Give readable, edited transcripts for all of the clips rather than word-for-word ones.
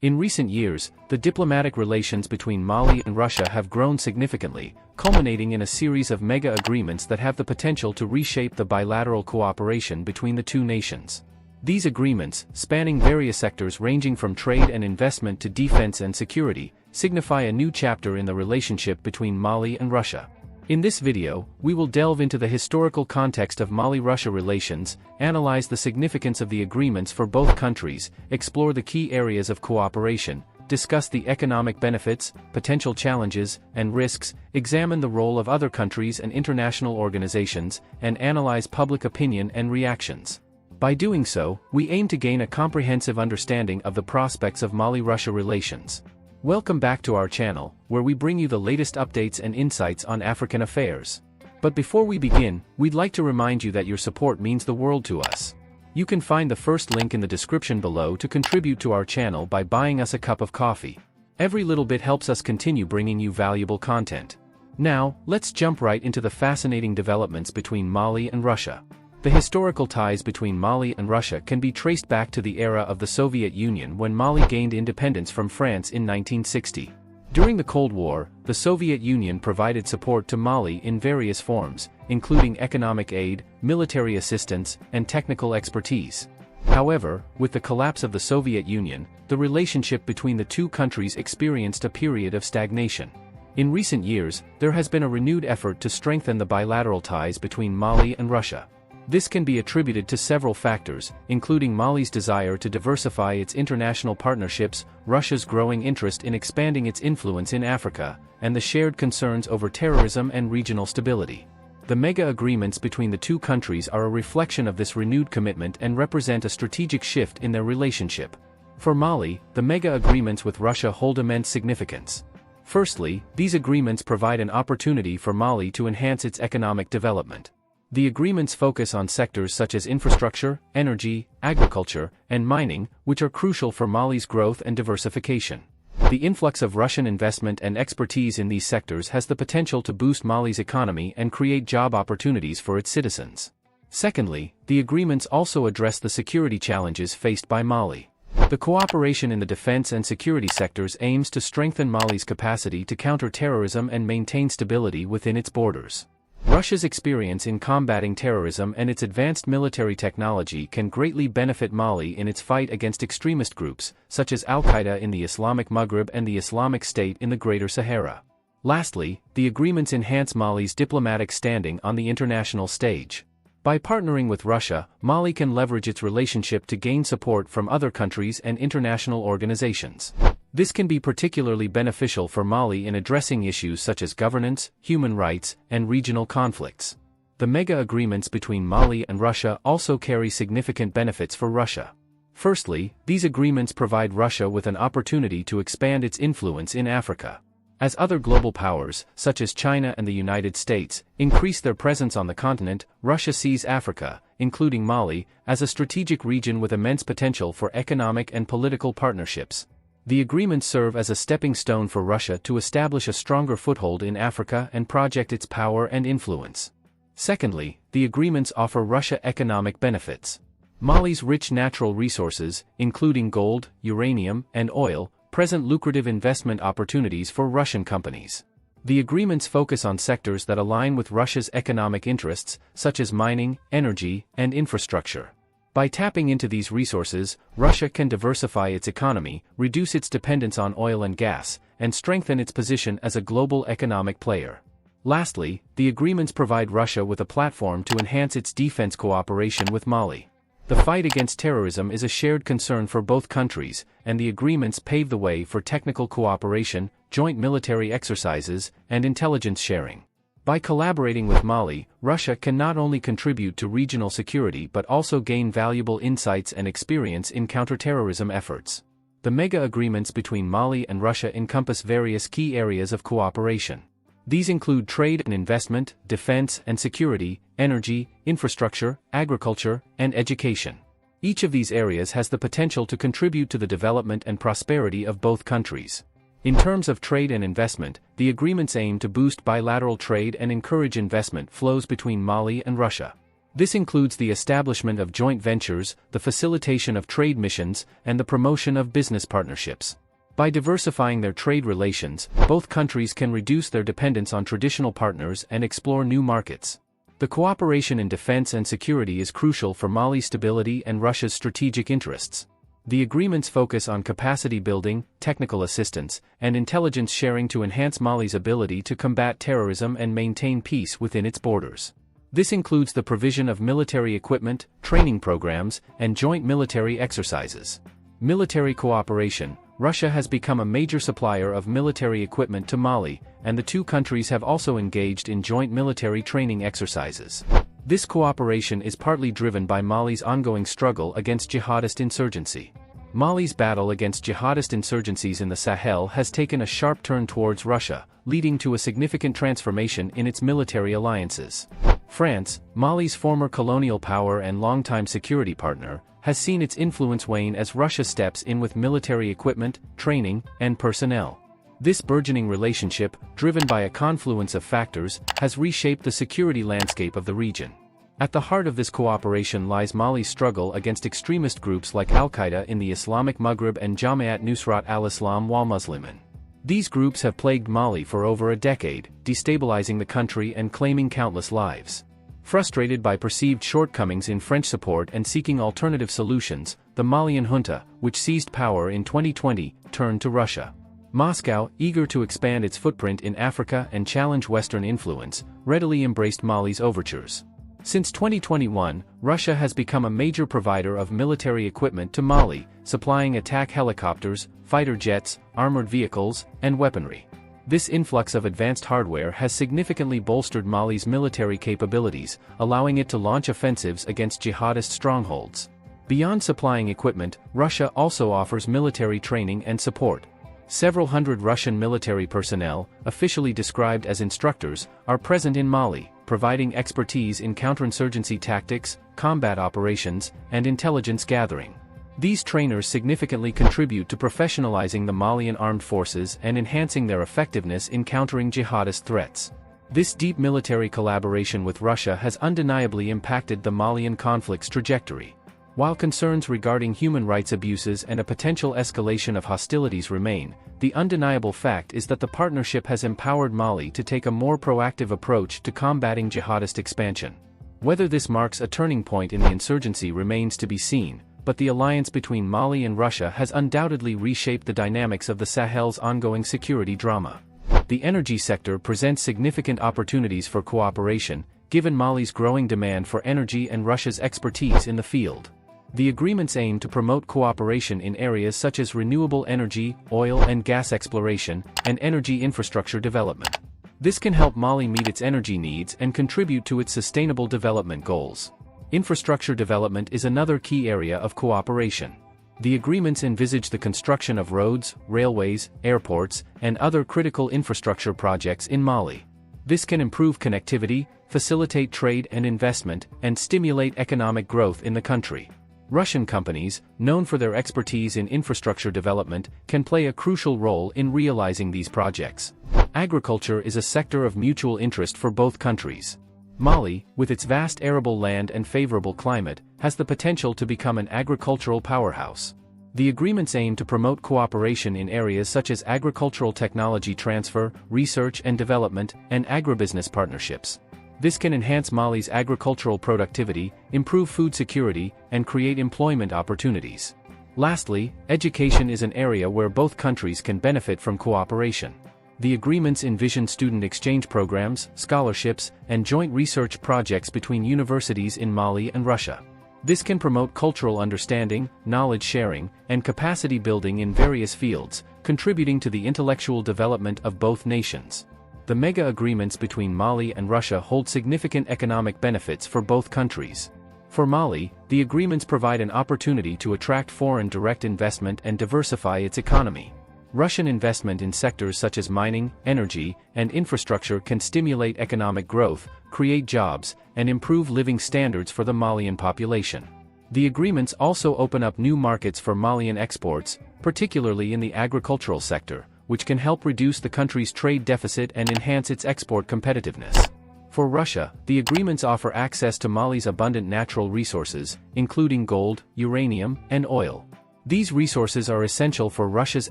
In recent years, the diplomatic relations between Mali and Russia have grown significantly, culminating in a series of mega agreements that have the potential to reshape the bilateral cooperation between the two nations. These agreements, spanning various sectors ranging from trade and investment to defense and security, signify a new chapter in the relationship between Mali and Russia. In this video, we will delve into the historical context of Mali-Russia relations, analyze the significance of the agreements for both countries, explore the key areas of cooperation, discuss the economic benefits, potential challenges, and risks, examine the role of other countries and international organizations, and analyze public opinion and reactions. By doing so, we aim to gain a comprehensive understanding of the prospects of Mali-Russia relations. Welcome back to our channel, where we bring you the latest updates and insights on African affairs. But before we begin, we'd like to remind you that your support means the world to us. You can find the first link in the description below to contribute to our channel by buying us a cup of coffee. Every little bit helps us continue bringing you valuable content. Now, let's jump right into the fascinating developments between Mali and Russia. The historical ties between Mali and Russia can be traced back to the era of the Soviet Union when Mali gained independence from France in 1960. During the Cold War, the Soviet Union provided support to Mali in various forms, including economic aid, military assistance, and technical expertise. However, with the collapse of the Soviet Union, the relationship between the two countries experienced a period of stagnation. In recent years, there has been a renewed effort to strengthen the bilateral ties between Mali and Russia. This can be attributed to several factors, including Mali's desire to diversify its international partnerships, Russia's growing interest in expanding its influence in Africa, and the shared concerns over terrorism and regional stability. The mega agreements between the two countries are a reflection of this renewed commitment and represent a strategic shift in their relationship. For Mali, the mega agreements with Russia hold immense significance. Firstly, these agreements provide an opportunity for Mali to enhance its economic development. The agreements focus on sectors such as infrastructure, energy, agriculture, and mining, which are crucial for Mali's growth and diversification. The influx of Russian investment and expertise in these sectors has the potential to boost Mali's economy and create job opportunities for its citizens. Secondly, the agreements also address the security challenges faced by Mali. The cooperation in the defense and security sectors aims to strengthen Mali's capacity to counter terrorism and maintain stability within its borders. Russia's experience in combating terrorism and its advanced military technology can greatly benefit Mali in its fight against extremist groups, such as Al-Qaeda in the Islamic Maghreb and the Islamic State in the Greater Sahara. Lastly, the agreements enhance Mali's diplomatic standing on the international stage. By partnering with Russia, Mali can leverage its relationship to gain support from other countries and international organizations. This can be particularly beneficial for Mali in addressing issues such as governance, human rights, and regional conflicts. The mega agreements between Mali and Russia also carry significant benefits for Russia. Firstly, these agreements provide Russia with an opportunity to expand its influence in Africa. As other global powers, such as China and the United States, increase their presence on the continent, Russia sees Africa, including Mali, as a strategic region with immense potential for economic and political partnerships. The agreements serve as a stepping stone for Russia to establish a stronger foothold in Africa and project its power and influence. Secondly, the agreements offer Russia economic benefits. Mali's rich natural resources, including gold, uranium, and oil, present lucrative investment opportunities for Russian companies. The agreements focus on sectors that align with Russia's economic interests, such as mining, energy, and infrastructure. By tapping into these resources, Russia can diversify its economy, reduce its dependence on oil and gas, and strengthen its position as a global economic player. Lastly, the agreements provide Russia with a platform to enhance its defense cooperation with Mali. The fight against terrorism is a shared concern for both countries, and the agreements pave the way for technical cooperation, joint military exercises, and intelligence sharing. By collaborating with Mali, Russia can not only contribute to regional security but also gain valuable insights and experience in counterterrorism efforts. The mega agreements between Mali and Russia encompass various key areas of cooperation. These include trade and investment, defense and security, energy, infrastructure, agriculture, and education. Each of these areas has the potential to contribute to the development and prosperity of both countries. In terms of trade and investment, the agreements aim to boost bilateral trade and encourage investment flows between Mali and Russia. This includes the establishment of joint ventures, the facilitation of trade missions, and the promotion of business partnerships. By diversifying their trade relations, both countries can reduce their dependence on traditional partners and explore new markets. The cooperation in defense and security is crucial for Mali's stability and Russia's strategic interests. The agreements focus on capacity building, technical assistance, and intelligence sharing to enhance Mali's ability to combat terrorism and maintain peace within its borders. This includes the provision of military equipment, training programs, and joint military exercises. Military cooperation. Russia has become a major supplier of military equipment to Mali, and the two countries have also engaged in joint military training exercises. This cooperation is partly driven by Mali's ongoing struggle against jihadist insurgency. Mali's battle against jihadist insurgencies in the Sahel has taken a sharp turn towards Russia, leading to a significant transformation in its military alliances. France, Mali's former colonial power and longtime security partner, has seen its influence wane as Russia steps in with military equipment, training, and personnel. This burgeoning relationship, driven by a confluence of factors, has reshaped the security landscape of the region. At the heart of this cooperation lies Mali's struggle against extremist groups like Al-Qaeda in the Islamic Maghreb and Jamaat Nusrat al-Islam wal Muslimin. These groups have plagued Mali for over a decade, destabilizing the country and claiming countless lives. Frustrated by perceived shortcomings in French support and seeking alternative solutions, the Malian junta, which seized power in 2020, turned to Russia. Moscow, eager to expand its footprint in Africa and challenge Western influence, readily embraced Mali's overtures. Since 2021, Russia has become a major provider of military equipment to Mali, supplying attack helicopters, fighter jets, armored vehicles, and weaponry. This influx of advanced hardware has significantly bolstered Mali's military capabilities, allowing it to launch offensives against jihadist strongholds. Beyond supplying equipment, Russia also offers military training and support. Several hundred Russian military personnel, officially described as instructors, are present in Mali, providing expertise in counterinsurgency tactics, combat operations, and intelligence gathering. These trainers significantly contribute to professionalizing the Malian armed forces and enhancing their effectiveness in countering jihadist threats. This deep military collaboration with Russia has undeniably impacted the Malian conflict's trajectory. While concerns regarding human rights abuses and a potential escalation of hostilities remain, the undeniable fact is that the partnership has empowered Mali to take a more proactive approach to combating jihadist expansion. Whether this marks a turning point in the insurgency remains to be seen, but the alliance between Mali and Russia has undoubtedly reshaped the dynamics of the Sahel's ongoing security drama. The energy sector presents significant opportunities for cooperation, given Mali's growing demand for energy and Russia's expertise in the field. The agreements aim to promote cooperation in areas such as renewable energy, oil and gas exploration, and energy infrastructure development. This can help Mali meet its energy needs and contribute to its sustainable development goals. Infrastructure development is another key area of cooperation. The agreements envisage the construction of roads, railways, airports, and other critical infrastructure projects in Mali. This can improve connectivity, facilitate trade and investment, and stimulate economic growth in the country. Russian companies, known for their expertise in infrastructure development, can play a crucial role in realizing these projects. Agriculture is a sector of mutual interest for both countries. Mali, with its vast arable land and favorable climate, has the potential to become an agricultural powerhouse. The agreements aim to promote cooperation in areas such as agricultural technology transfer, research and development, and agribusiness partnerships. This can enhance Mali's agricultural productivity, improve food security, and create employment opportunities. Lastly, education is an area where both countries can benefit from cooperation. The agreements envision student exchange programs, scholarships, and joint research projects between universities in Mali and Russia. This can promote cultural understanding, knowledge sharing, and capacity building in various fields, contributing to the intellectual development of both nations. The mega agreements between Mali and Russia hold significant economic benefits for both countries. For Mali, the agreements provide an opportunity to attract foreign direct investment and diversify its economy. Russian investment in sectors such as mining, energy, and infrastructure can stimulate economic growth, create jobs, and improve living standards for the Malian population. The agreements also open up new markets for Malian exports, particularly in the agricultural sector, which can help reduce the country's trade deficit and enhance its export competitiveness. For Russia, the agreements offer access to Mali's abundant natural resources, including gold, uranium, and oil. These resources are essential for Russia's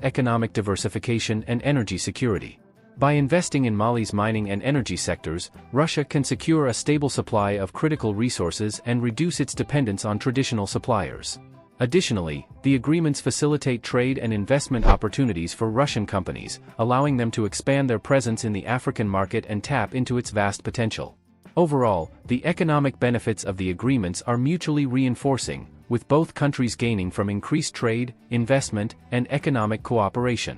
economic diversification and energy security. By investing in Mali's mining and energy sectors, Russia can secure a stable supply of critical resources and reduce its dependence on traditional suppliers. Additionally, the agreements facilitate trade and investment opportunities for Russian companies, allowing them to expand their presence in the African market and tap into its vast potential. Overall, the economic benefits of the agreements are mutually reinforcing, with both countries gaining from increased trade, investment, and economic cooperation.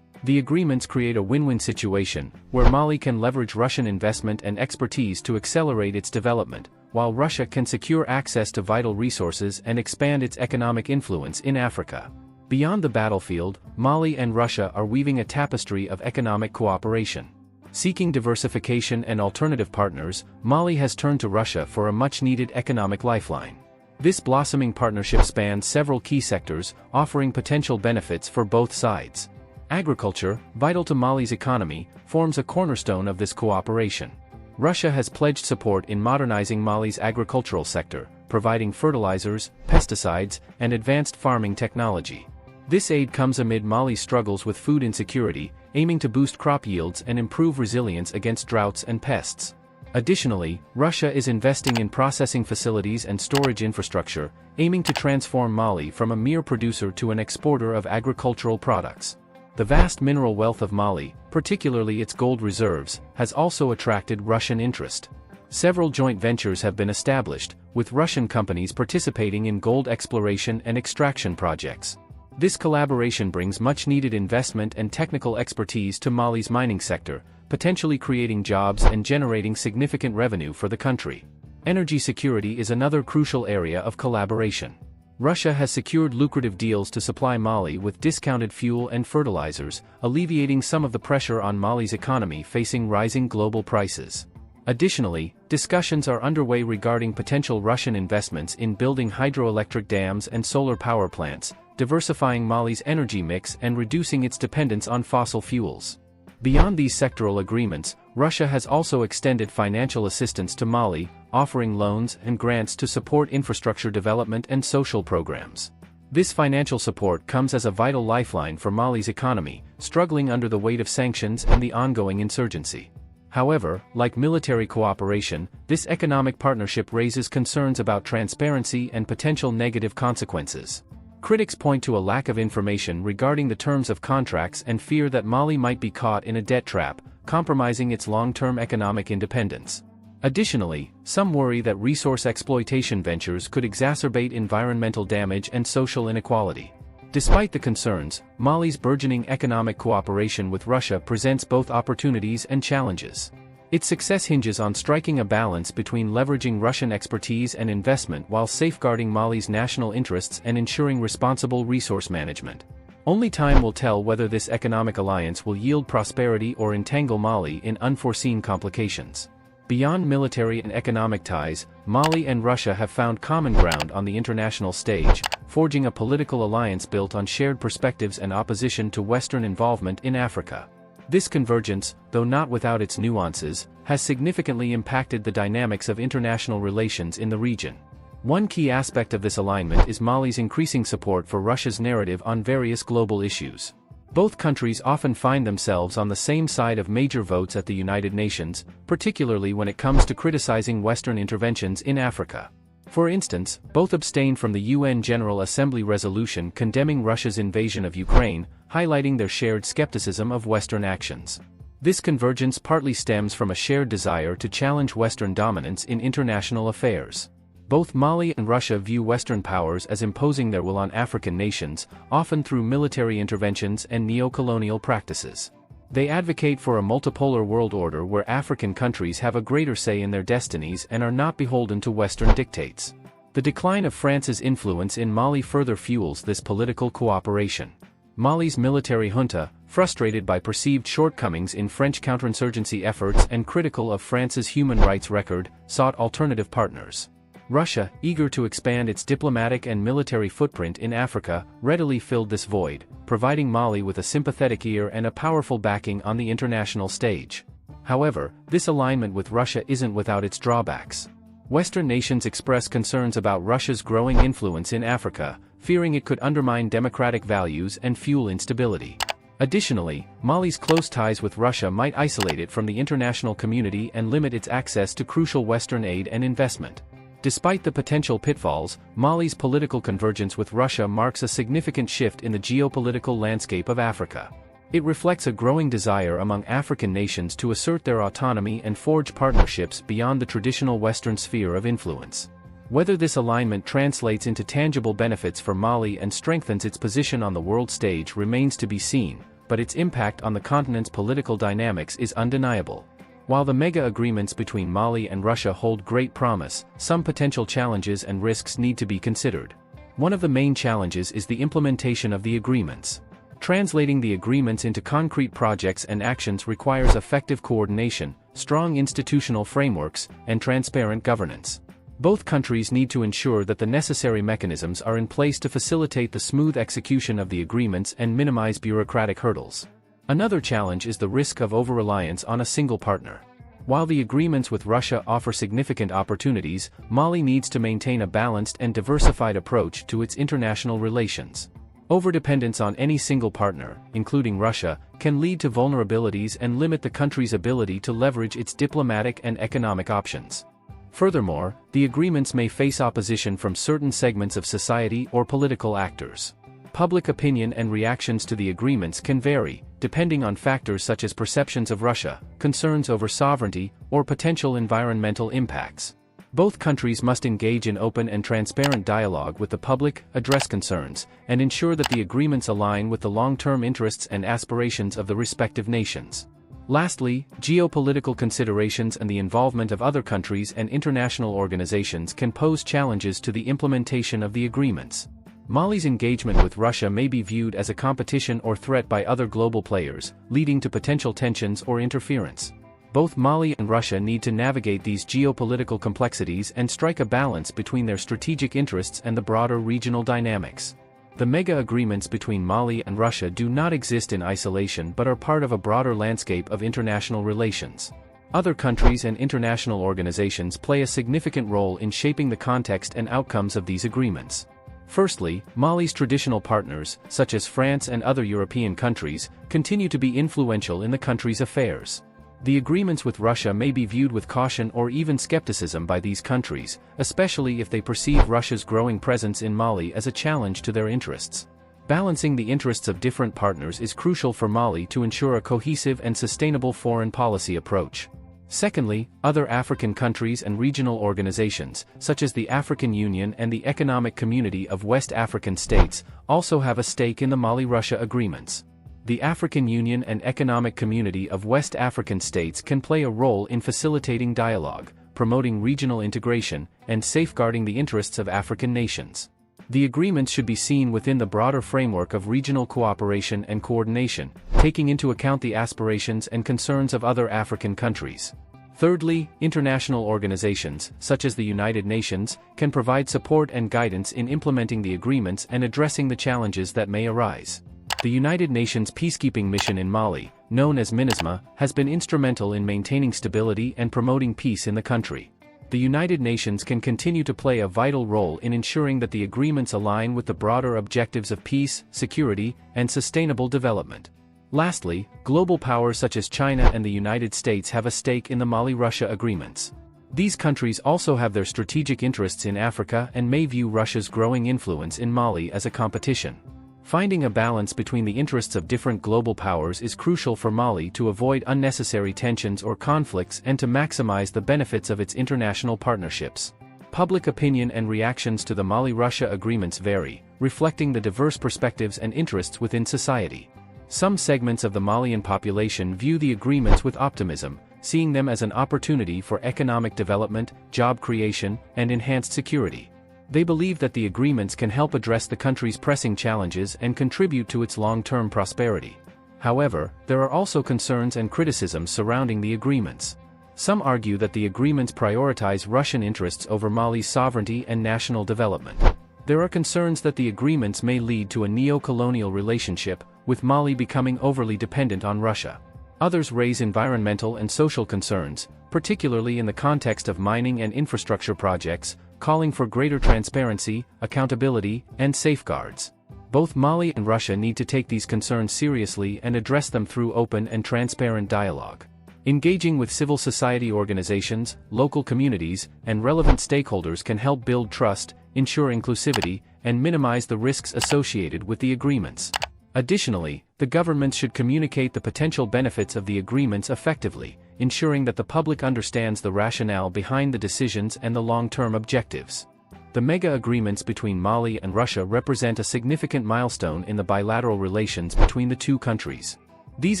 The agreements create a win-win situation, where Mali can leverage Russian investment and expertise to accelerate its development, while Russia can secure access to vital resources and expand its economic influence in Africa. Beyond the battlefield, Mali and Russia are weaving a tapestry of economic cooperation. Seeking diversification and alternative partners, Mali has turned to Russia for a much-needed economic lifeline. This blossoming partnership spans several key sectors, offering potential benefits for both sides. Agriculture, vital to Mali's economy, forms a cornerstone of this cooperation. Russia has pledged support in modernizing Mali's agricultural sector, providing fertilizers, pesticides, and advanced farming technology. This aid comes amid Mali's struggles with food insecurity, aiming to boost crop yields and improve resilience against droughts and pests. Additionally, Russia is investing in processing facilities and storage infrastructure, aiming to transform Mali from a mere producer to an exporter of agricultural products. The vast mineral wealth of Mali, particularly its gold reserves, has also attracted Russian interest. Several joint ventures have been established, with Russian companies participating in gold exploration and extraction projects. This collaboration brings much-needed investment and technical expertise to Mali's mining sector, potentially creating jobs and generating significant revenue for the country. Energy security is another crucial area of collaboration. Russia has secured lucrative deals to supply Mali with discounted fuel and fertilizers, alleviating some of the pressure on Mali's economy facing rising global prices. Additionally, discussions are underway regarding potential Russian investments in building hydroelectric dams and solar power plants, diversifying Mali's energy mix and reducing its dependence on fossil fuels. Beyond these sectoral agreements, Russia has also extended financial assistance to Mali, offering loans and grants to support infrastructure development and social programs. This financial support comes as a vital lifeline for Mali's economy, struggling under the weight of sanctions and the ongoing insurgency. However, like military cooperation, this economic partnership raises concerns about transparency and potential negative consequences. Critics point to a lack of information regarding the terms of contracts and fear that Mali might be caught in a debt trap, compromising its long-term economic independence. Additionally, some worry that resource exploitation ventures could exacerbate environmental damage and social inequality. Despite the concerns, Mali's burgeoning economic cooperation with Russia presents both opportunities and challenges. Its success hinges on striking a balance between leveraging Russian expertise and investment while safeguarding Mali's national interests and ensuring responsible resource management. Only time will tell whether this economic alliance will yield prosperity or entangle Mali in unforeseen complications. Beyond military and economic ties, Mali and Russia have found common ground on the international stage, forging a political alliance built on shared perspectives and opposition to Western involvement in Africa. This convergence, though not without its nuances, has significantly impacted the dynamics of international relations in the region. One key aspect of this alignment is Mali's increasing support for Russia's narrative on various global issues. Both countries often find themselves on the same side of major votes at the United Nations, particularly when it comes to criticizing Western interventions in Africa. For instance, both abstained from the UN General Assembly resolution condemning Russia's invasion of Ukraine, highlighting their shared skepticism of Western actions. This convergence partly stems from a shared desire to challenge Western dominance in international affairs. Both Mali and Russia view Western powers as imposing their will on African nations, often through military interventions and neo-colonial practices. They advocate for a multipolar world order where African countries have a greater say in their destinies and are not beholden to Western dictates. The decline of France's influence in Mali further fuels this political cooperation. Mali's military junta, frustrated by perceived shortcomings in French counterinsurgency efforts and critical of France's human rights record, sought alternative partners. Russia, eager to expand its diplomatic and military footprint in Africa, readily filled this void, providing Mali with a sympathetic ear and a powerful backing on the international stage. However, this alignment with Russia isn't without its drawbacks. Western nations express concerns about Russia's growing influence in Africa, fearing it could undermine democratic values and fuel instability. Additionally, Mali's close ties with Russia might isolate it from the international community and limit its access to crucial Western aid and investment. Despite the potential pitfalls, Mali's political convergence with Russia marks a significant shift in the geopolitical landscape of Africa. It reflects a growing desire among African nations to assert their autonomy and forge partnerships beyond the traditional Western sphere of influence. Whether this alignment translates into tangible benefits for Mali and strengthens its position on the world stage remains to be seen, but its impact on the continent's political dynamics is undeniable. While the mega agreements between Mali and Russia hold great promise, some potential challenges and risks need to be considered. One of the main challenges is the implementation of the agreements. Translating the agreements into concrete projects and actions requires effective coordination, strong institutional frameworks, and transparent governance. Both countries need to ensure that the necessary mechanisms are in place to facilitate the smooth execution of the agreements and minimize bureaucratic hurdles. Another challenge is the risk of over-reliance on a single partner. While the agreements with Russia offer significant opportunities, Mali needs to maintain a balanced and diversified approach to its international relations. Overdependence on any single partner, including Russia, can lead to vulnerabilities and limit the country's ability to leverage its diplomatic and economic options. Furthermore, the agreements may face opposition from certain segments of society or political actors. Public opinion and reactions to the agreements can vary, depending on factors such as perceptions of Russia, concerns over sovereignty, or potential environmental impacts. Both countries must engage in open and transparent dialogue with the public, address concerns, and ensure that the agreements align with the long-term interests and aspirations of the respective nations. Lastly, geopolitical considerations and the involvement of other countries and international organizations can pose challenges to the implementation of the agreements. Mali's engagement with Russia may be viewed as a competition or threat by other global players, leading to potential tensions or interference. Both Mali and Russia need to navigate these geopolitical complexities and strike a balance between their strategic interests and the broader regional dynamics. The mega agreements between Mali and Russia do not exist in isolation but are part of a broader landscape of international relations. Other countries and international organizations play a significant role in shaping the context and outcomes of these agreements. Firstly, Mali's traditional partners, such as France and other European countries, continue to be influential in the country's affairs. The agreements with Russia may be viewed with caution or even skepticism by these countries, especially if they perceive Russia's growing presence in Mali as a challenge to their interests. Balancing the interests of different partners is crucial for Mali to ensure a cohesive and sustainable foreign policy approach. Secondly, other African countries and regional organizations, such as the African Union and the Economic Community of West African States, also have a stake in the Mali-Russia agreements. The African Union and Economic Community of West African States can play a role in facilitating dialogue, promoting regional integration, and safeguarding the interests of African nations. The agreements should be seen within the broader framework of regional cooperation and coordination, taking into account the aspirations and concerns of other African countries. Thirdly, international organizations, such as the United Nations, can provide support and guidance in implementing the agreements and addressing the challenges that may arise. The United Nations peacekeeping mission in Mali, known as MINUSMA, has been instrumental in maintaining stability and promoting peace in the country. The United Nations can continue to play a vital role in ensuring that the agreements align with the broader objectives of peace, security, and sustainable development. Lastly, global powers such as China and the United States have a stake in the Mali-Russia agreements. These countries also have their strategic interests in Africa and may view Russia's growing influence in Mali as a competition. Finding a balance between the interests of different global powers is crucial for Mali to avoid unnecessary tensions or conflicts and to maximize the benefits of its international partnerships. Public opinion and reactions to the Mali-Russia agreements vary, reflecting the diverse perspectives and interests within society. Some segments of the Malian population view the agreements with optimism, seeing them as an opportunity for economic development, job creation, and enhanced security. They believe that the agreements can help address the country's pressing challenges and contribute to its long-term prosperity. However, there are also concerns and criticisms surrounding the agreements. Some argue that the agreements prioritize Russian interests over Mali's sovereignty and national development. There are concerns that the agreements may lead to a neo-colonial relationship, with Mali becoming overly dependent on Russia. Others raise environmental and social concerns, particularly in the context of mining and infrastructure projects, calling for greater transparency, accountability, and safeguards. Both Mali and Russia need to take these concerns seriously and address them through open and transparent dialogue. Engaging with civil society organizations, local communities, and relevant stakeholders can help build trust, ensure inclusivity, and minimize the risks associated with the agreements. Additionally, the governments should communicate the potential benefits of the agreements effectively, ensuring that the public understands the rationale behind the decisions and the long-term objectives. The mega agreements between Mali and Russia represent a significant milestone in the bilateral relations between the two countries. These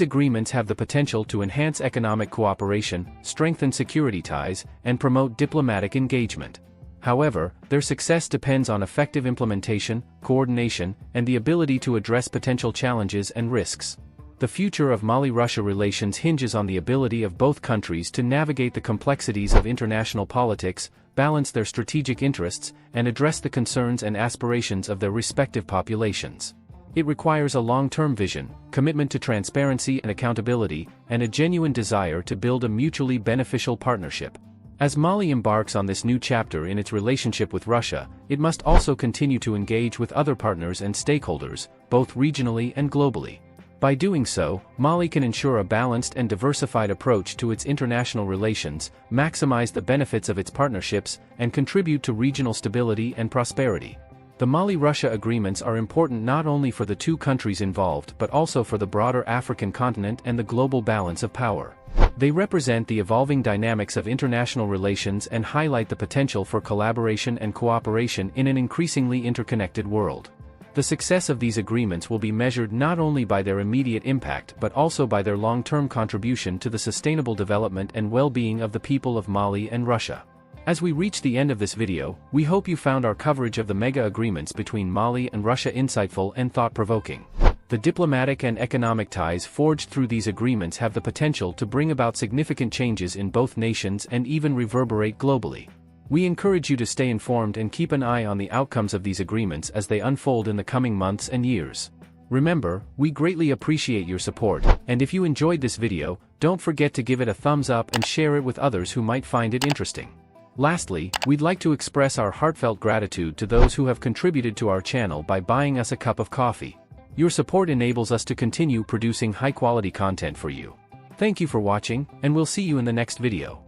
agreements have the potential to enhance economic cooperation, strengthen security ties, and promote diplomatic engagement. However, their success depends on effective implementation, coordination, and the ability to address potential challenges and risks. The future of Mali-Russia relations hinges on the ability of both countries to navigate the complexities of international politics, balance their strategic interests, and address the concerns and aspirations of their respective populations. It requires a long-term vision, commitment to transparency and accountability, and a genuine desire to build a mutually beneficial partnership. As Mali embarks on this new chapter in its relationship with Russia, it must also continue to engage with other partners and stakeholders, both regionally and globally. By doing so, Mali can ensure a balanced and diversified approach to its international relations, maximize the benefits of its partnerships, and contribute to regional stability and prosperity. The Mali-Russia agreements are important not only for the two countries involved but also for the broader African continent and the global balance of power. They represent the evolving dynamics of international relations and highlight the potential for collaboration and cooperation in an increasingly interconnected world. The success of these agreements will be measured not only by their immediate impact but also by their long-term contribution to the sustainable development and well-being of the people of Mali and Russia. As we reach the end of this video, we hope you found our coverage of the mega agreements between Mali and Russia insightful and thought-provoking. The diplomatic and economic ties forged through these agreements have the potential to bring about significant changes in both nations and even reverberate globally. We encourage you to stay informed and keep an eye on the outcomes of these agreements as they unfold in the coming months and years. Remember, we greatly appreciate your support, and if you enjoyed this video, don't forget to give it a thumbs up and share it with others who might find it interesting. Lastly, we'd like to express our heartfelt gratitude to those who have contributed to our channel by buying us a cup of coffee. Your support enables us to continue producing high-quality content for you. Thank you for watching, and we'll see you in the next video.